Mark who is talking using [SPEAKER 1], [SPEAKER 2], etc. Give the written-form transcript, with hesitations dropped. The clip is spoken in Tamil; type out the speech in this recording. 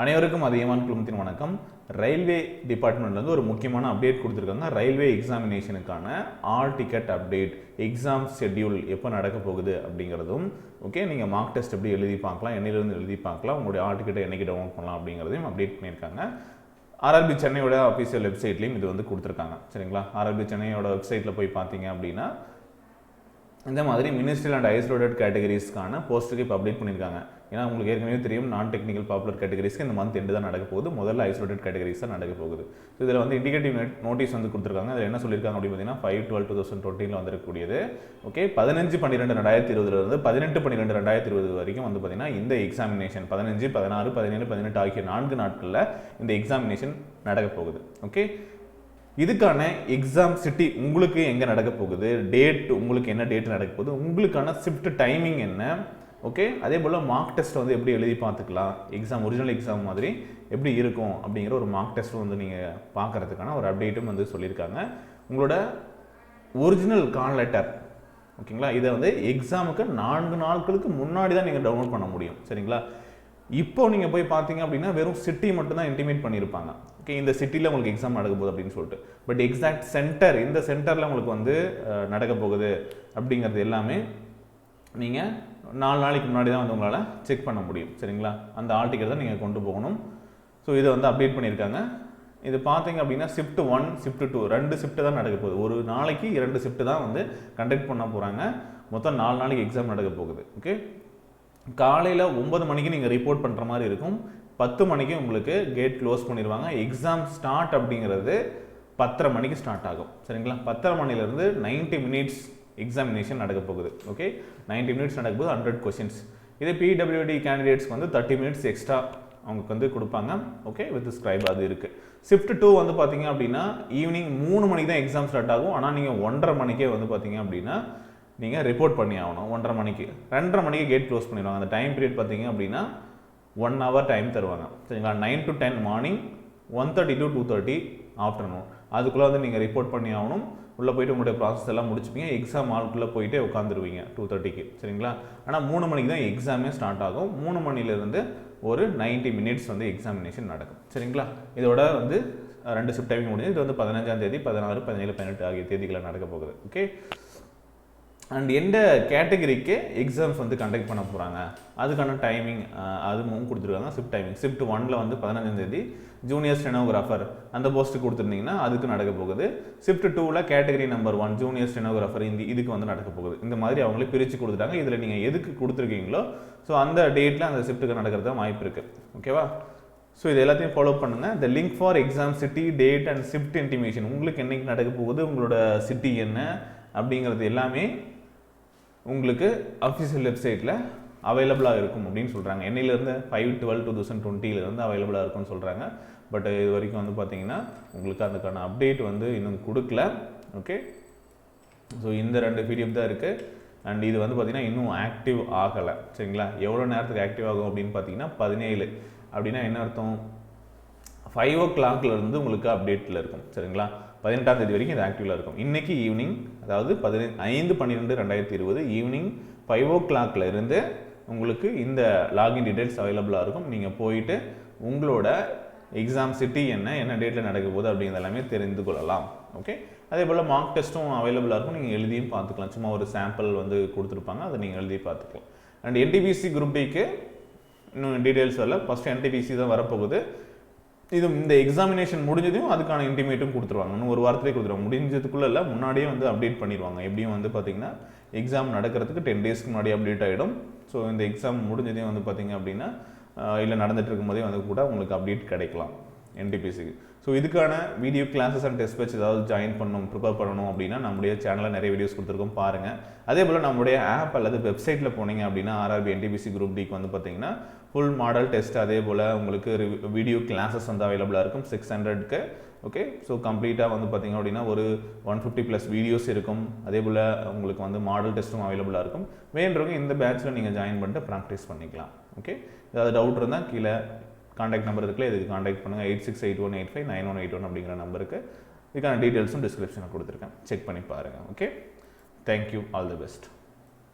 [SPEAKER 1] அனைவருக்கும் அதியமான் குழுமத்தின் வணக்கம். ரயில்வே டிபார்ட்மெண்ட்லேருந்து ஒரு முக்கியமான அப்டேட் கொடுத்துருக்காங்க. ரயில்வே எக்ஸாமினேஷனுக்கான hall ticket update, exam schedule எப்போ நடக்க போகுது அப்படிங்கிறதும், ஓகே நீங்கள் மார்க் டெஸ்ட் எப்படி எழுதி பார்க்கலாம், என்னிலிருந்து எழுதி பார்க்கலாம், உங்களுடைய ஆல் டிக்கெட்டை என்னைக்கு டவுன்லோட் பண்ணலாம் அப்படிங்கிறதையும் அப்டேட் பண்ணியிருக்காங்க. ஆர்ஆர்பி சென்னையோட அஃபீஷியல் வெப்சைட்லேயும் இது வந்து கொடுத்துருக்காங்க. சரிங்களா, ஆர்ஆர்பி சென்னையோட வெப்சைட்டில் போய் பார்த்தீங்க அப்படின்னா இந்த மாதிரி மினிஸ்ட்ரியல் அண்ட் ஐசோலேட்டட் கேட்டகரிஸ்க்கான போஸ்ட்டுக்கு இப்போ அப்டேட் பண்ணியிருக்காங்க. ஏன்னா உங்களுக்கு ஏற்கனவே தெரியும், நான் டெக்னிக்கல் பாப்புலர் கேட்டகரிஸ்க்கு இந்த மந்த் எண்டு தான் நடக்க போகுது. முதல்ல ஐசோலேட்டட் கேட்டகரிஸ் தான் நடக்க போகுது. ஸோ இதில் வந்து இண்டிகேட்டிவ் நோட்டீஸ் வந்து கொடுத்துருக்காங்க. அதில் என்ன சொல்லியிருக்காங்க அப்படின்னு பார்த்தீங்கன்னா 5/12/2020 வந்திருக்கக்கூடியது. ஓகே, 15/12/2020 18/12/2020 வரைக்கும் வந்து பார்த்தீங்கன்னா இந்த எக்ஸாமினேஷன் 15, 16, 17, 18 ஆகிய 4 நாட்களில் இந்த எக்ஸாமினேஷன் நடக்க போகுது. ஓகே, இதுக்கான எக்ஸாம் சிட்டி உங்களுக்கு எங்கே நடக்க போகுது, டேட் உங்களுக்கு என்ன டேட் நடக்க போகுது, உங்களுக்கான ஷிஃப்ட் டைமிங் என்ன, ஓகே அதே போல் மார்க் டெஸ்ட் வந்து எப்படி எழுதி பார்த்துக்கலாம், எக்ஸாம் ஒரிஜினல் எக்ஸாம் மாதிரி எப்படி இருக்கும் அப்படிங்கிற ஒரு மார்க் டெஸ்ட் வந்து நீங்கள் பார்க்குறதுக்கான ஒரு அப்டேட்டும் வந்து சொல்லியிருக்காங்க. உங்களோட ஒரிஜினல் கால் லெட்டர், ஓகேங்களா, இதை வந்து எக்ஸாமுக்கு 4 நாட்களுக்கு முன்னாடி தான் நீங்கள் டவுன்லோட் பண்ண முடியும். சரிங்களா, இப்போ நீங்கள் போய் பார்த்தீங்க அப்படின்னா வெறும் சிட்டி மட்டும் தான் இன்டிமேட் பண்ணியிருப்பாங்க. ஓகே, இந்த சிட்டியில் உங்களுக்கு எக்ஸாம் நடக்க போகுது அப்படின்னு சொல்லிட்டு. பட் எக்ஸாக்ட் சென்டர், இந்த சென்டரில் உங்களுக்கு வந்து நடக்க போகுது அப்படிங்கிறது எல்லாமே நீங்கள் 4 நாளைக்கு முன்னாடி தான் வந்து உங்களால் செக் பண்ண முடியும். சரிங்களா, அந்த ஆல் டிக்கெட் தான் நீங்கள் கொண்டு போகணும். ஸோ இதை வந்து அப்டேட் பண்ணியிருக்காங்க. இது பார்த்தீங்க அப்படின்னா ஷிஃப்ட் 1, ஷிஃப்ட் 2 2 ஷிஃப்ட் தான் நடக்க போகுது. ஒரு நாளைக்கு 2 ஷிஃப்ட் தான் வந்து கண்டக்ட் பண்ண போகிறாங்க. மொத்தம் 4 நாளைக்கு எக்ஸாம் நடக்க போகுது. ஓகே, காலையில் 9 மணிக்கு நீங்கள் ரிப்போர்ட் பண்ணுற மாதிரி இருக்கும். 10 மணிக்கு உங்களுக்கு கேட் க்ளோஸ் பண்ணிடுவாங்க. எக்ஸாம் ஸ்டார்ட் அப்படிங்கிறது 10:30 மணிக்கு ஸ்டார்ட் ஆகும். சரிங்களா, 10:30 மணிலேருந்து 90 மினிட்ஸ் எக்ஸாமினேஷன் நடக்க போகுது. ஓகே, 90 மினிட்ஸ் நடக்க போகுது, 100 கொஷின்ஸ். இதே பிடபிள்யூடி கேண்டிடேட்ஸ்க்கு வந்து 30 மினிட்ஸ் எக்ஸ்ட்ரா அவங்களுக்கு வந்து கொடுப்பாங்க. ஓகே, வித் ஸ்கிரைப் அது இருக்குது. ஷிஃப்ட் 2 வந்து பார்த்தீங்க அப்படின்னா ஈவினிங் 3 மணிக்கு தான் எக்ஸாம் ஸ்டார்ட் ஆகும். ஆனால் நீங்கள் 1:30 மணிக்கே வந்து பார்த்தீங்க அப்படின்னா நீங்கள் ரிப்போர்ட் பண்ணி ஆகணும். 1:30 மணிக்கு 2:30 மணிக்கு கேட் க்ளோஸ் பண்ணிடுவாங்க. அந்த டைம் பீரியட் பார்த்தீங்க அப்படின்னா 1 ஹவர் டைம் தருவாங்க. சரிங்களா, 9 to 10 மார்னிங், 1:30 to 2:30 ஆஃப்டர்நூன். அதுக்குள்ளே வந்து நீங்கள் ரிப்போர்ட் பண்ணி ஆகணும். உள்ளே போய்ட்டு உங்களுடைய ப்ராசஸ் எல்லாம் முடிச்சுப்பீங்க. எக்ஸாம் ஹாலுக்குள்ளே போயிட்டு உட்காந்துருவீங்க 2:30க்கு. சரிங்களா, ஆனால் 3 மணிக்கு தான் எக்ஸாமே ஸ்டார்ட் ஆகும். 3 மணிலேருந்து ஒரு 90 மினிட்ஸ் வந்து எக்ஸாமினேஷன் நடக்கும். சரிங்களா, இதோட வந்து 2 ஷிஃப்ட் டைமிங் முடிஞ்சு. இது வந்து 15ஆம் தேதி, 16, 17, 18 ஆகிய தேதிகளை நடக்க போகுது. ஓகே, அண்ட் எந்த கேட்டகரிக்கு எக்ஸாம்ஸ் வந்து கண்டக்ட் பண்ண போகிறாங்க அதுக்கான டைமிங் அதுவும் கொடுத்துருக்காங்க. ஷிஃப்ட் டைமிங் ஷிஃப்ட் 1 வந்து 15ஆம் தேதி ஜூனியர் ஸ்டெனோகிராஃபர் அந்த போஸ்ட்டு கொடுத்துருந்தீங்கன்னா அதுக்கு நடக்க போகுது. Shift 2 category number 1 junior stenographer இதுக்கு வந்து நடக்க போகுது. இந்த மாதிரி அவங்களே பிரித்து கொடுத்துட்டாங்க. இதில் நீங்கள் எதுக்கு கொடுத்துருக்கீங்களோ ஸோ அந்த டேட்டில் அந்த ஷிஃப்ட்டுக்கு நடக்கிறது வாய்ப்பு இருக்குது. ஓகேவா, ஸோ இது எல்லாத்தையும் ஃபாலோ பண்ணுங்கள். இந்த link for exam city, date and shift intimation, உங்களுக்கு என்னைக்கு நடக்க போகுது, உங்களோட சிட்டி என்ன அப்படிங்கிறது எல்லாமே உங்களுக்கு அஃபிஷியல் வெப்சைட்டில் அவைலபிளாக இருக்கும் அப்படின்னு சொல்கிறாங்க. என்னையிலேருந்து 5/12/2020 அவைலபிளாக இருக்கும்னு சொல்கிறாங்க. பட் இது வரைக்கும் வந்து பார்த்தீங்கன்னா உங்களுக்கு அதுக்கான அப்டேட் வந்து இன்னும் கொடுக்கல. ஓகே, ஸோ இந்த 2 PDF தான் இருக்குது. அண்ட் இது வந்து பார்த்திங்கன்னா இன்னும் ஆக்டிவ் ஆகலை. சரிங்களா, எவ்வளோ நேரத்துக்கு ஆக்டிவ் ஆகும் அப்படின்னு பார்த்தீங்கன்னா 17 அப்படின்னா என்ன அர்த்தம், 5 o'clock இருந்து உங்களுக்கு அப்டேட்டில் இருக்கும். சரிங்களா, 18ஆம் தேதி வரைக்கும் இது ஆக்டிவில் இருக்கும். இன்றைக்கி ஈவினிங், அதாவது 5/12/2020 ஈவினிங் 5 o'clock இருந்து உங்களுக்கு இந்த லாகின் டீடைல்ஸ் அவைலபிளாக இருக்கும். நீங்கள் போயிட்டு உங்களோட எக்ஸாம் சிட்டி என்ன டேட்டில் நடக்க போகுது அப்படிங்கிறது எல்லாமே தெரிந்து கொள்ளலாம். ஓகே, அதே போல் மார்க் டெஸ்ட்டும் அவைலபிளாக இருக்கும். நீங்கள் எழுதியும் பார்த்துக்கலாம். சும்மா ஒரு சாம்பிள் வந்து கொடுத்துருப்பாங்க, அதை நீங்கள் எழுதி பார்த்துக்கலாம். அண்ட் NTPC குரூப் டிக்கு இன்னும் டீடைல்ஸ் வரல. ஃபஸ்ட்டு NTPC தான் வரப்போகுது. இது இந்த எக்ஸாமினேஷன் முடிஞ்சதையும் அதுக்கான இன்டிமேட்டும் கொடுத்துருவாங்க. இன்னும் ஒரு வாரத்திலே கொடுத்துருவாங்க. முடிஞ்சதுக்குள்ளே இல்லை, முன்னாடியே வந்து அப்டேட் பண்ணிடுவாங்க. எப்படியும் வந்து பார்த்திங்கன்னா எக்ஸாம் நடக்கிறதுக்கு 10 டேஸ்க்கு முன்னாடி அப்டேட் ஆகிடும். ஸோ இந்த எக்ஸாம் முடிஞ்சதையும் வந்து பார்த்திங்க அப்படின்னா இல்லை நடந்துட்டு இருக்கும்போதே வந்து கூட உங்களுக்கு அப்டேட் கிடைக்கலாம் NTPCக்கு. ஸோ இதுக்கான video classes and test batch ஏதாவது ஜாயின் பண்ணணும், ப்ரிப்பேர் பண்ணணும் அப்படின்னா நம்முடைய சேனலில் நிறைய வீடியோஸ் கொடுத்துருக்கோம், பாருங்கள். அதே போல் நம்முடைய ஆப் அல்லது வெப்சைட்டில் போனீங்க அப்படின்னா RRB NTPC குரூப் டிக்கு வந்து பார்த்தீங்கன்னா ஃபுல் மாடல் டெஸ்ட், அதே போல் உங்களுக்கு வீடியோ கிளாஸஸ் வந்து அவைலபிளாக இருக்கும் 600க்கு. ஓகே, ஸோ கம்ப்ளீட்டாக வந்து பார்த்திங்க அப்படின்னா ஒரு 150+ வீடியோஸ் இருக்கும். அதே போல் உங்களுக்கு வந்து மாடல் டெஸ்ட்டும் அவைலபிளாக இருக்கும். வேண்டவங்க இந்த பேட்சில் நீங்கள் ஜாயின் பண்ணிட்டு ப்ராக்டிஸ் பண்ணிக்கலாம். ஓகே, ஏதாவது டவுட் இருந்தால் கீழே கான்டாக்ட் நம்பர் இருக்குல்ல, இதுக்கு கான்டாக்ட் பண்ணுங்கள். 8681859181 அப்படிங்கிற நம்பருக்கு. இதுக்கான டீட்டெயில்ஸும் டிஸ்கிரிப்ஷனில் கொடுத்துருக்கேன், செக் பண்ணி பாருங்கள். Okay, thank you, all the best.